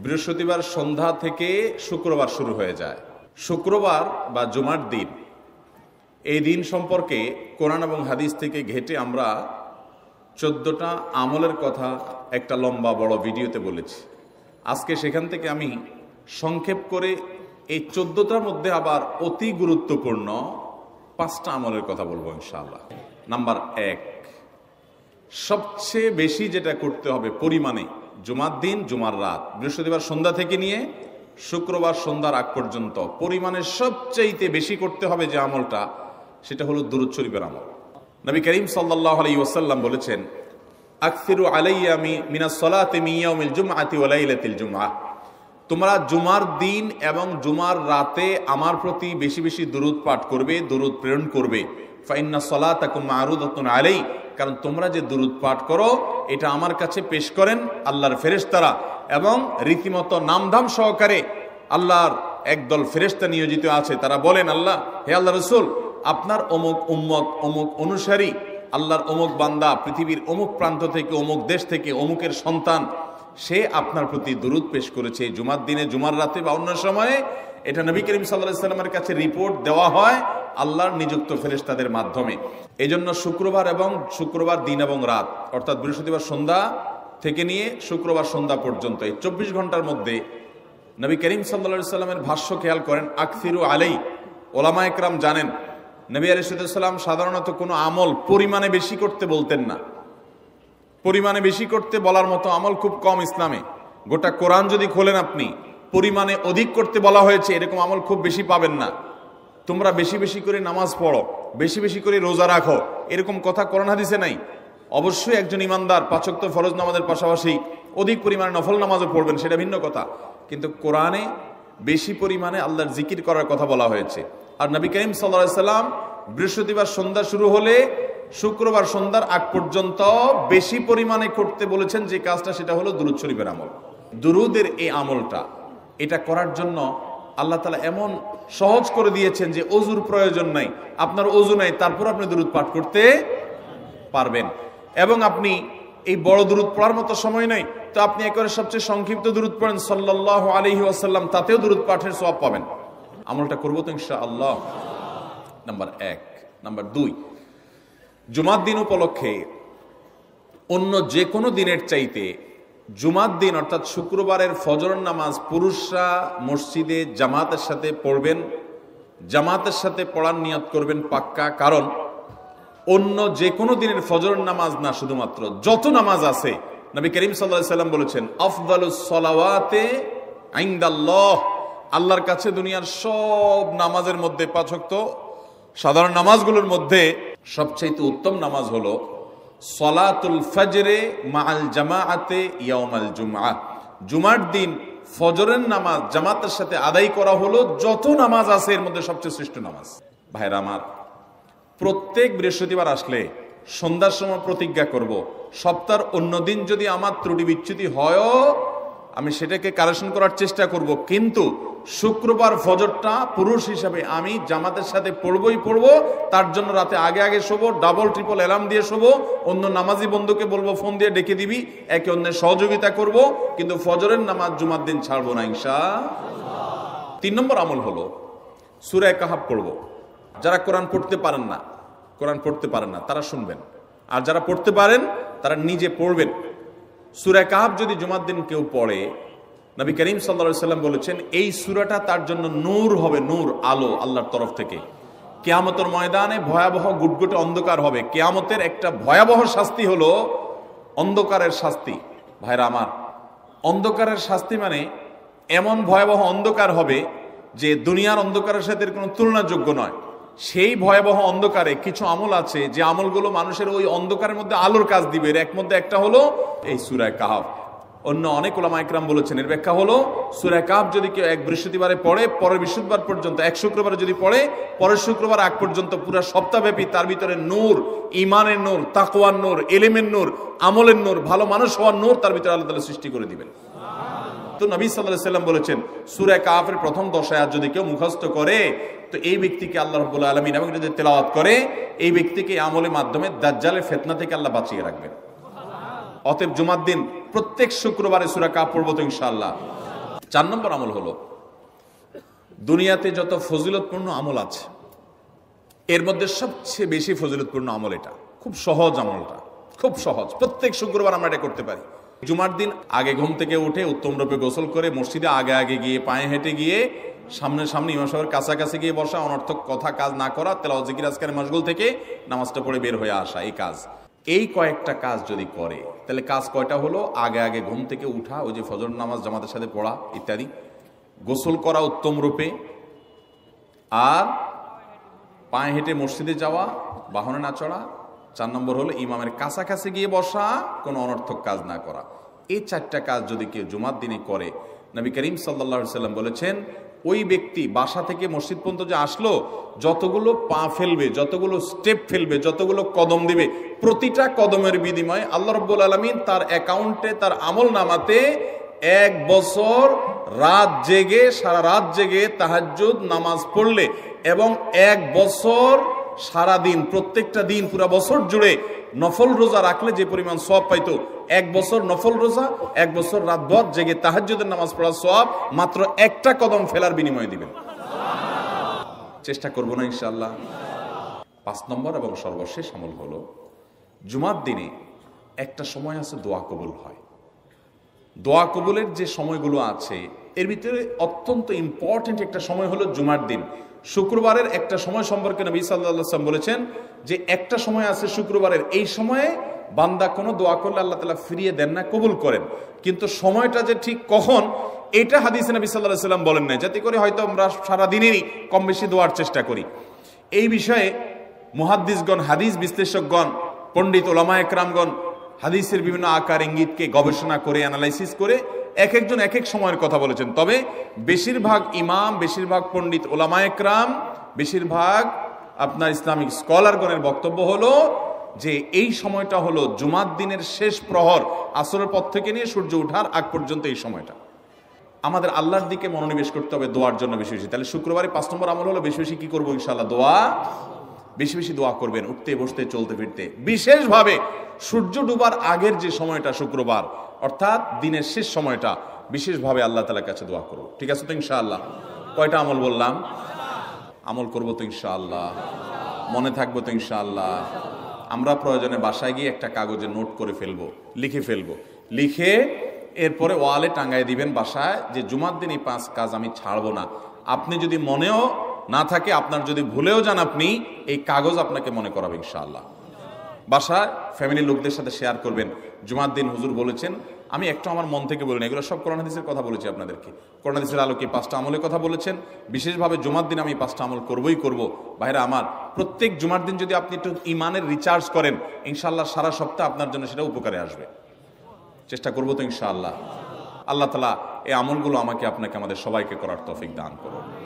বৃহস্পতিবার সন্ধ্যা থেকে শুক্রবার শুরু হয়ে যায়। শুক্রবার বা জুমার দিন, এই দিন সম্পর্কে কোরআন এবং হাদিস থেকে ঘেঁটে আমরা 14টা আমলের কথা একটা লম্বা বড় ভিডিওতে বলেছি। আজকে সেখান থেকে আমি সংক্ষেপ করে এই 14টার মধ্যে আবার অতি গুরুত্বপূর্ণ 5টা আমলের কথা বলবো ইনশাআল্লাহ। নাম্বার 1, সবচেয়ে বেশি যেটা করতে হবে পরিমাণে, জুমার দিন জুমার রাত, বৃহস্পতিবার সন্ধ্যা থেকে নিয়ে শুক্রবার সন্ধ্যার আগ পর্যন্ত পরিমাণে সবচাইতে বেশি করতে হবে যে আমলটা, সেটা হলো দুরূদ শরীফের আমল। নবী করিম সাল্লাল্লাহু আলাইহি ওয়াসাল্লাম বলেছেন, আকসিরু আলাইয়া মিনাস সালাতি মিন ইয়াউমিল জুমআতি ওয়া লাইলাতিল জুমআহ, তোমরা জুমার দিন এবং জুমার রাতে আমার প্রতি বেশি বেশি দুরূদ পাঠ করবে, দুরূদ প্রেরণ করবে। ফাইন্না সালাতাকুম মা'রুদাতুন আলাই, কারণ তোমরা যে দুরূদ পাঠ করো এটা আমার কাছে পেশ করেন আল্লাহর ফেরেশতারা, এবং রীতিমতো নামধাম সহকারে আল্লাহর একদল ফেরেশতা নিয়োজিত আছে। তারা বলেন, আল্লাহ, হে আল্লাহ রাসূল, আপনার অমুক উম্মত, অমুক অনুসারী, আল্লাহর অমুক বান্দা পৃথিবীর অমুক প্রান্ত থেকে, অমুক দেশ থেকে, অমুকের সন্তান, সে আপনার প্রতি দুরূদ পেশ করেছে জুমার দিনে, জুমার রাতে বা অন্য সময়ে। এটা নবী করিম সাল্লাল্লাহু আলাইহি ওয়াসাল্লামের কাছে রিপোর্ট দেওয়া হয় আল্লাহর নিযুক্ত ফেরেশতাদের মাধ্যমে। এই জন্য শুক্রবার এবং শুক্রবার দিন এবং রাত, অর্থাৎ বৃহস্পতিবার সন্ধ্যা থেকে নিয়ে শুক্রবার সন্ধ্যা পর্যন্ত এই 24 ঘন্টার মধ্যে নবী করিম সাল্লাল্লাহু আলাইহি ওয়াসাল্লামের ভাষ্য খেয়াল করেন, আকসিরু আলাই। ওলামা একরাম জানেন নবী আলাইহিস সালাম সাধারণত কোনো আমল পরিমাণে বেশি করতে বলতেন না। পরিমাণে বেশি করতে বলার মতো আমল খুব কম ইসলামে। গোটা কোরআন যদি খোলেন আপনি, পরিমাণে অধিক করতে বলা হয়েছে এরকম আমল খুব বেশি পাবেন না। তোমরা বেশি বেশি করে নামাজ পড়ো, বেশি বেশি করে রোজা রাখো, এরকম কথা কোরআন হাদিসে নাই। অবশ্যই একজন ইমানদার 5 ওয়াক্ত ফরজ নামাজের পাশাপাশি অধিক পরিমাণে নফল নামাজও পড়বেন, সেটা ভিন্ন কথা। কিন্তু কোরআনে বেশি পরিমাণে আল্লাহর জিকির করার কথা বলা হয়েছে। আর নবী করিম সাল্লাল্লাহু আলাইহি ওয়াসাল্লাম বৃহস্পতিবার সন্ধ্যা শুরু হলে শুক্রবার সন্ধ্যার আগ পর্যন্ত বেশি পরিমাণে করতে বলেছেন যে কাজটা, সেটা হলো দুরূদ শরীফের আমল। দুরূদের এই আমলটা, এটা করার জন্য আল্লাহ তাআলা এমন সহজ করে দিয়েছেন যে ওযুর প্রয়োজন নাই। আপনার ওযু নাই, তারপর আপনি দুরূদ পাঠ করতে পারবেন। এবং আপনি এই বড় দুরূদ পড়ার মতো সময় নাই, তো আপনি একেবারে সবচেয়ে সংক্ষিপ্ত দুরূদ পড়েন সাল্লাল্লাহু আলাইহি ওয়াসাল্লাম, তাতেও দুরূদ পাঠের সওয়াব পাবেন। আমলটা করবো তো ইনশাআল্লাহ। নাম্বার 1। নাম্বার 2, জুমার দিন উপলক্ষে অন্য যে কোনো দিনের চাইতে জুমার দিন অর্থাৎ শুক্রবারের ফজরের নামাজ পুরুষরা মসজিদে জামাতের সাথে পড়বেন। জামাতের সাথে পড়ার নিয়ত করবেন পাক্কা, কারণ অন্য যে কোনো দিনের ফজরের নামাজ না, শুধুমাত্র যত নামাজ আছে, নবী করিম সাল্লাল্লাহু আলাইহি ওয়াসাল্লাম বলেছেন, আফদালুস সালাওয়াতে ইনদাল্লাহ, আল্লাহর কাছে দুনিয়ার সব নামাজের মধ্যে 5 ওয়াক্ত সাধারণ নামাজগুলোর মধ্যে সবচেয়ে উত্তম নামাজ হলো সলাতুল ফজরে মাআল জামাআতে ইয়াউমাল জুমআহ, জুমার দিন ফজরের নামাজ জামাতের সাথে আদায় করা হলো যত নামাজ আছে এর মধ্যে সবচেয়ে শ্রেষ্ঠ নামাজ। ভাইরা আমার, প্রত্যেক বৃহস্পতিবার আসলে সন্ধ্যার সময় প্রতিজ্ঞা করব, সপ্তাহের অন্য দিন যদি আমার ত্রুটি বিচ্যুতি হয়ও আমি সেটাকে কারেকশন করার চেষ্টা করব, কিন্তু শুক্রবার ফজরটা পুরুষ হিসাবে আমি জামাতের সাথে পড়বই পড়বো। তার জন্য রাতে আগে আগে শোবো, ডাবল ট্রিপল অ্যালার্ম দিয়ে শোবো, অন্য নামাজি বন্ধুকে বলবো ফোন দিয়ে ডেকে দিবি, একে অন্যের সহযোগিতা করব, কিন্তু ফজরের নামাজ জুমার দিন ছাড়বো না ইনশাআল্লাহ। 3 নম্বর আমল হলো সূরা কাহাফ পড়বো। যারা কোরআন পড়তে পারেন না তারা শুনবেন, আর যারা পড়তে পারেন তারা নিজে পড়বেন। সূরা কাহাফ যদি জুমার দিন কেউ পড়ে, নবী করিম সাল্লাল্লাহু আলাইহি ওয়াসাল্লাম বলেছেন এই সূরাটা তার জন্য নূর হবে, নূর, আলো আল্লাহর তরফ থেকে। কিয়ামতের ময়দানে ভয়াবহ গুটগুটে অন্ধকার হবে। কিয়ামতের একটা ভয়াবহ শাস্তি হলো অন্ধকারের শাস্তি। ভাইরা আমার, অন্ধকারের শাস্তি মানে এমন ভয়াবহ অন্ধকার হবে যে দুনিয়ার অন্ধকারের সাথে কোনো তুলনাযোগ্য নয়। সেই ভয়াবহ অন্ধকারে কিছু আমল আছে যে আমলগুলো মানুষের ওই অন্ধকারের মধ্যে আলোর কাজ দিবে। এর মধ্যে একটা হলো এই সূরা কাহাফ। অন্য অনেক উলামা ইকরাম বলেছেন এর ব্যাখ্যা হলো সূরা কাহাফ যদি কেউ এক বৃহস্পতিবারে পড়ে, পরের বৃহস্পতিবার পর্যন্ত, এক শুক্রবারে যদি পড়ে, পরের শুক্রবার আগ পর্যন্ত পুরো সপ্তাহব্যাপী তার ভিতরে নূর, ঈমানের নূর, তাকওয়ার নূর, ইলমের নূর, আমলের নূর, ভালো মানুষ হওয়ার নূর তার ভিতরে আল্লাহ তাআলা সৃষ্টি করে দিবেন। তো নবী সাল্লাল্লাহু আলাইহি ওয়াসাল্লাম বলেছেন সূরা কাহাফের প্রথম 10 আয়াত যদি কেউ মুখস্থ করে, তো এই ব্যক্তিকে আল্লাহ রাব্বুল আলামিন এবং যদি তেলাওয়াত করে, এই ব্যক্তিকে আমলের মাধ্যমে দাজ্জালের ফিতনা থেকে আল্লাহ বাঁচিয়ে রাখবেন। অতএব জুমার দিন প্রত্যেক শুক্রবারে সূরা কাফ পড়ব তো ইনশাআল্লাহ। 4 নম্বর আমল হলো, দুনিয়াতে যত ফজিলতপূর্ণ আমল আছে এর মধ্যে সবচেয়ে বেশি ফজিলতপূর্ণ আমল এটা। খুব সহজ আমলটা, খুব সহজ, প্রত্যেক শুক্রবার আমরা এটা করতে পারি। জুমার দিন আগে ঘুম থেকে উঠে উত্তম রূপে গোসল করে মসজিদে আগে আগে গিয়ে পায়ে হেঁটে গিয়ে সামনে ইমাম সাহেবের কাছাকাছি গিয়ে বসা, অনর্থক কথা কাজ না করা, তেলাওয়াত জিকির আজকারের মাশগুল থেকে নামাজটা পড়ে বের হয়ে আসা, এই কাজ, এই কয়েকটা কাজ যদি করে তাহলে কাজ কয়টা হলো? আগে আগে ঘুম থেকে উঠা, ওই যে ফজর নামাজ জামাতের সাথে পড়া ইত্যাদি, গোসল করা উত্তম রূপে, আর পায়ে হেঁটে মসজিদে যাওয়া, বাহনে না চড়া। 4 নম্বর হলো ইমামের কাছাকাছি গিয়ে বসা, কোনো অনর্থক কাজ না করা। এই 4টা কাজ যদি কেউ জুমার দিনে করে, নবী করিম সাল্লাল্লাহু আলাইহি সাল্লাম বলেছেন ওই ব্যক্তি বাসা থেকে মসজিদ পর্যন্ত যে আসলো, যতগুলো পা ফেলবে, যতগুলো স্টেপ ফেলবে, যতগুলো কদম দিবে, প্রতিটা কদমের বিনিময়ে আল্লাহ রাব্বুল আলামিন তার অ্যাকাউন্টে, তার আমল নামাতে 1 বছর রাত জেগে, সারা রাত জেগে তাহাজ্জুদ নামাজ পড়লে এবং 1 বছর সারা দিন, প্রত্যেকটা দিন পুরা বছর জুড়ে নফল রোজা রাখলে যে পরিমাণ সওয়াব পাইতো, 1 বছর নফল রোজা, 1 বছর রাতভর জেগে তাহাজ্জুদের নামাজ পড়ার সওয়াব মাত্র একটা কদম ফেলার বিনিময়ে দিবেন। চেষ্টা করব না ইনশাআল্লাহ। 5 নম্বর এবং সর্বশেষ আমল হলো, জুমার দিনে একটা সময় আছে দোয়া কবুল হয়। দোয়া কবুলের যে সময়গুলো আছে এর ভিতরে অত্যন্ত ইম্পর্টেন্ট একটা সময় হলো জুমার দিন। শুক্রবারের একটা সময় সম্পর্কে নবী সাল্লাল্লাহু আলাইহি ওয়াসাল্লাম বলেছেন যে একটা সময় আছে শুক্রবারের, এই সময়ে বান্দা কোনো দোয়া করলে আল্লাহ তাআলা ফিরিয়ে দেন না, কবুল করেন। কিন্তু সময়টা যে ঠিক কখন, এটা হাদিসে নবী সাল্লাল্লাহু আলাইহি ওয়াসাল্লাম বলেন না, যাতে করে হয়তো আমরা সারা দিনেরই কম বেশি দোয়ার চেষ্টা করি। এই বিষয়ে মুহাদ্দিসগণ, হাদিস বিশ্লেষকগণ, পণ্ডিত ওলামা একরামগণ হাদিসের বিভিন্ন আকার ইঙ্গিতকে গবেষণা করে, অ্যানালাইসিস করে এক একজন এক এক সময়ের কথা বলেছেন। তবে বেশিরভাগ ইমাম, বেশিরভাগ পণ্ডিত ওলামা একরাম, বেশিরভাগ আপনার ইসলামিক স্কলারগণের বক্তব্য হলো যে এই সময়টা হলো জুমার দিনের শেষ প্রহর, আসরের পর থেকে নিয়ে সূর্য ওঠার আগ পর্যন্ত এই সময়টা। আমাদের আল্লাহর দিকে মনোনিবেশ করতে হবে দোয়ার জন্য বেশি বেশি। তাহলে শুক্রবারে 5 নম্বর আমল হলো বেশি বেশি কি করবো ইনশাআল্লাহ? দোয়া, বেশি বেশি দোয়া করবেন, উঠতে বসতে চলতে ফিরতে। বিশেষভাবে সূর্য ডুবার আগের যে সময়টা শুক্রবার, অর্থাৎ দিনের শেষ সময়টা, বিশেষভাবে আল্লাহ তাআলার কাছে দোয়া করব। ঠিক আছে তো ইনশাআল্লাহ? কয়টা আমল বললাম? আমল করবো তো ইনশাআল্লাহ? মনে থাকবো তো ইনশাআল্লাহ? আমরা প্রয়োজনে বাসায় গিয়ে একটা কাগজে নোট করে ফেলবো, লিখে ফেলবো, লিখে এরপরে ওয়ালে টাঙ্গায় দিবেন বাসায় যে জুমার দিন এই 5 কাজ আমি ছাড়বো না। আপনি যদি মনেও না থাকে, আপনার যদি ভুলেও যান, আপনি এই কাগজ আপনাকে মনে করাবে ইনশাআল্লাহ। বাসায় ফ্যামিলির লোকদের সাথে শেয়ার করবেন, জুমার দিন হুজুর বলেছেন, আমি একটু আমার মন থেকে বলিনি, এগুলো সব কোরআন হাদিসের কথা বলেছি আপনাদেরকে। কোরআন হাদিসের আলোকে 5টা আমলের কথা বলেছেন, বিশেষভাবে জুমার দিন আমি 5টা আমল করবই করব। ভাইরা আমার, প্রত্যেক জুমার দিন যদি আপনি একটু ইমানের রিচার্জ করেন, ইনশাআল্লাহ সারা সপ্তাহ আপনার জন্য সেটা উপকারে আসবে। চেষ্টা করবো তো ইনশাআল্লাহ? আল্লাহ তাআলা এই আমলগুলো আমাকে, আপনাকে, আমাদের সবাইকে করার তৌফিক দান করুন।